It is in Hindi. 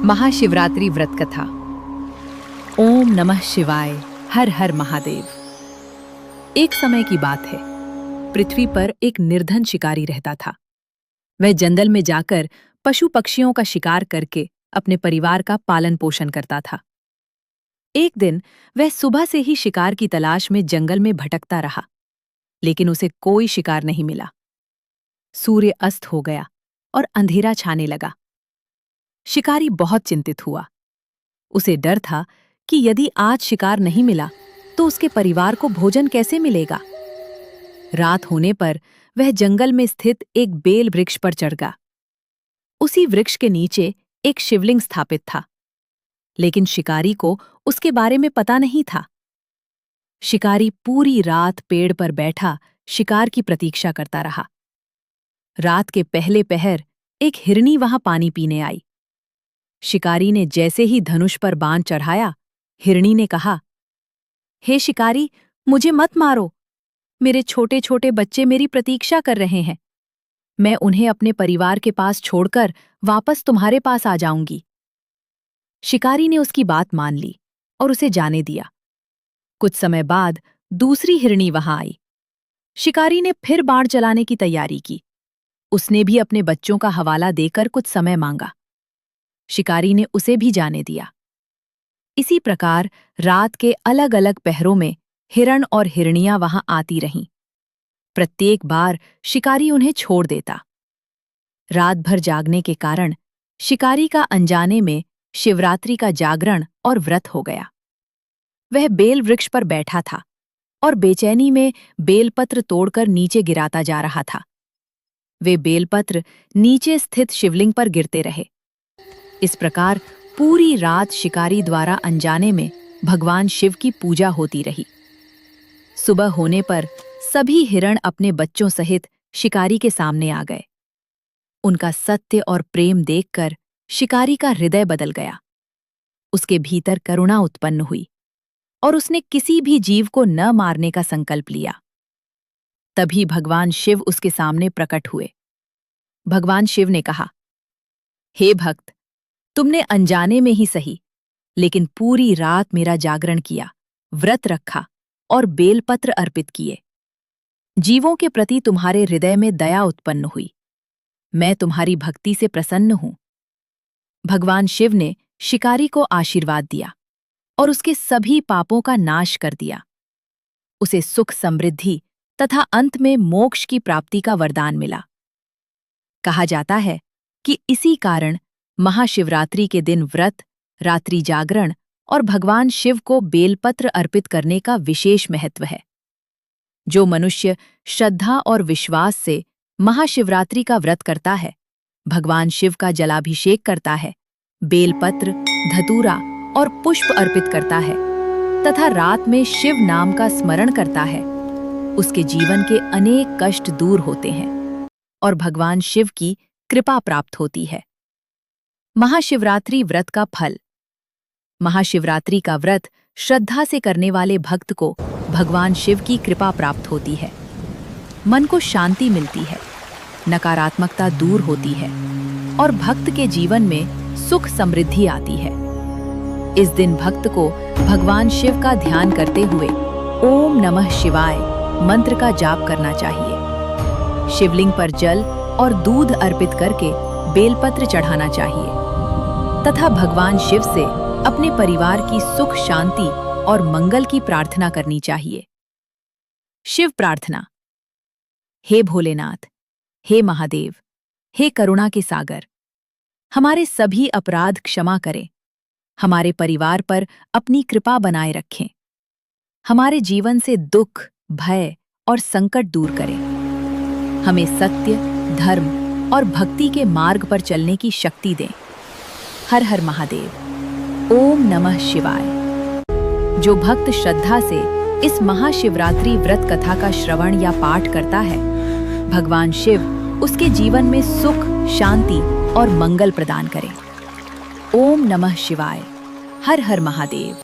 महाशिवरात्रि व्रत कथा। ओम नमः शिवाय, हर हर महादेव। एक समय की बात है, पृथ्वी पर एक निर्धन शिकारी रहता था। वह जंगल में जाकर पशु पक्षियों का शिकार करके अपने परिवार का पालन पोषण करता था। एक दिन वह सुबह से ही शिकार की तलाश में जंगल में भटकता रहा, लेकिन उसे कोई शिकार नहीं मिला। सूर्य अस्त हो गया और अंधेरा छाने लगा। शिकारी बहुत चिंतित हुआ। उसे डर था कि यदि आज शिकार नहीं मिला तो उसके परिवार को भोजन कैसे मिलेगा। रात होने पर वह जंगल में स्थित एक बेल वृक्ष पर चढ़ गया। उसी वृक्ष के नीचे एक शिवलिंग स्थापित था, लेकिन शिकारी को उसके बारे में पता नहीं था। शिकारी पूरी रात पेड़ पर बैठा शिकार की प्रतीक्षा करता रहा। रात के पहले पहर एक हिरनी वहां पानी पीने आई। शिकारी ने जैसे ही धनुष पर बाण चढ़ाया, हिरनी ने कहा, हे शिकारी, मुझे मत मारो। मेरे छोटे छोटे बच्चे मेरी प्रतीक्षा कर रहे हैं। मैं उन्हें अपने परिवार के पास छोड़कर वापस तुम्हारे पास आ जाऊंगी। शिकारी ने उसकी बात मान ली और उसे जाने दिया। कुछ समय बाद दूसरी हिरनी वहां आई। शिकारी ने फिर बाण चलाने की तैयारी की। उसने भी अपने बच्चों का हवाला देकर कुछ समय मांगा। शिकारी ने उसे भी जाने दिया। इसी प्रकार रात के अलग अलग पहरों में हिरण और हिरनियां वहां आती रहीं। प्रत्येक बार शिकारी उन्हें छोड़ देता। रात भर जागने के कारण शिकारी का अनजाने में शिवरात्रि का जागरण और व्रत हो गया। वह बेल वृक्ष पर बैठा था और बेचैनी में बेलपत्र तोड़कर नीचे गिराता जा रहा था। वे बेलपत्र नीचे स्थित शिवलिंग पर गिरते रहे। इस प्रकार पूरी रात शिकारी द्वारा अनजाने में भगवान शिव की पूजा होती रही। सुबह होने पर सभी हिरण अपने बच्चों सहित शिकारी के सामने आ गए। उनका सत्य और प्रेम देखकर शिकारी का हृदय बदल गया। उसके भीतर करुणा उत्पन्न हुई और उसने किसी भी जीव को न मारने का संकल्प लिया। तभी भगवान शिव उसके सामने प्रकट हुए। भगवान शिव ने कहा, हे भक्त, तुमने अनजाने में ही सही, लेकिन पूरी रात मेरा जागरण किया, व्रत रखा और बेलपत्र अर्पित किए। जीवों के प्रति तुम्हारे हृदय में दया उत्पन्न हुई। मैं तुम्हारी भक्ति से प्रसन्न हूं। भगवान शिव ने शिकारी को आशीर्वाद दिया और उसके सभी पापों का नाश कर दिया। उसे सुख समृद्धि तथा अंत में मोक्ष की प्राप्ति का वरदान मिला। कहा जाता है कि इसी कारण महाशिवरात्रि के दिन व्रत, रात्रि जागरण और भगवान शिव को बेलपत्र अर्पित करने का विशेष महत्व है। जो मनुष्य श्रद्धा और विश्वास से महाशिवरात्रि का व्रत करता है, भगवान शिव का जलाभिषेक करता है, बेलपत्र, धतूरा और पुष्प अर्पित करता है तथा रात में शिव नाम का स्मरण करता है, उसके जीवन के अनेक कष्ट दूर होते हैं और भगवान शिव की कृपा प्राप्त होती है। महाशिवरात्रि व्रत का फल। महाशिवरात्रि का व्रत श्रद्धा से करने वाले भक्त को भगवान शिव की कृपा प्राप्त होती है। मन को शांति मिलती है, नकारात्मकता दूर होती है और भक्त के जीवन में सुख समृद्धि आती है। इस दिन भक्त को भगवान शिव का ध्यान करते हुए ओम नमः शिवाय मंत्र का जाप करना चाहिए। शिवलिंग पर जल और दूध अर्पित करके बेलपत्र चढ़ाना चाहिए तथा भगवान शिव से अपने परिवार की सुख शांति और मंगल की प्रार्थना करनी चाहिए। शिव प्रार्थना। हे भोलेनाथ, हे महादेव, हे करुणा के सागर, हमारे सभी अपराध क्षमा करें। हमारे परिवार पर अपनी कृपा बनाए रखें। हमारे जीवन से दुख, भय और संकट दूर करें। हमें सत्य, धर्म और भक्ति के मार्ग पर चलने की शक्ति दें। हर हर महादेव। ओम नमः शिवाय। जो भक्त श्रद्धा से इस महाशिवरात्रि व्रत कथा का श्रवण या पाठ करता है, भगवान शिव उसके जीवन में सुख, शांति और मंगल प्रदान करें। ओम नमः शिवाय। हर हर महादेव।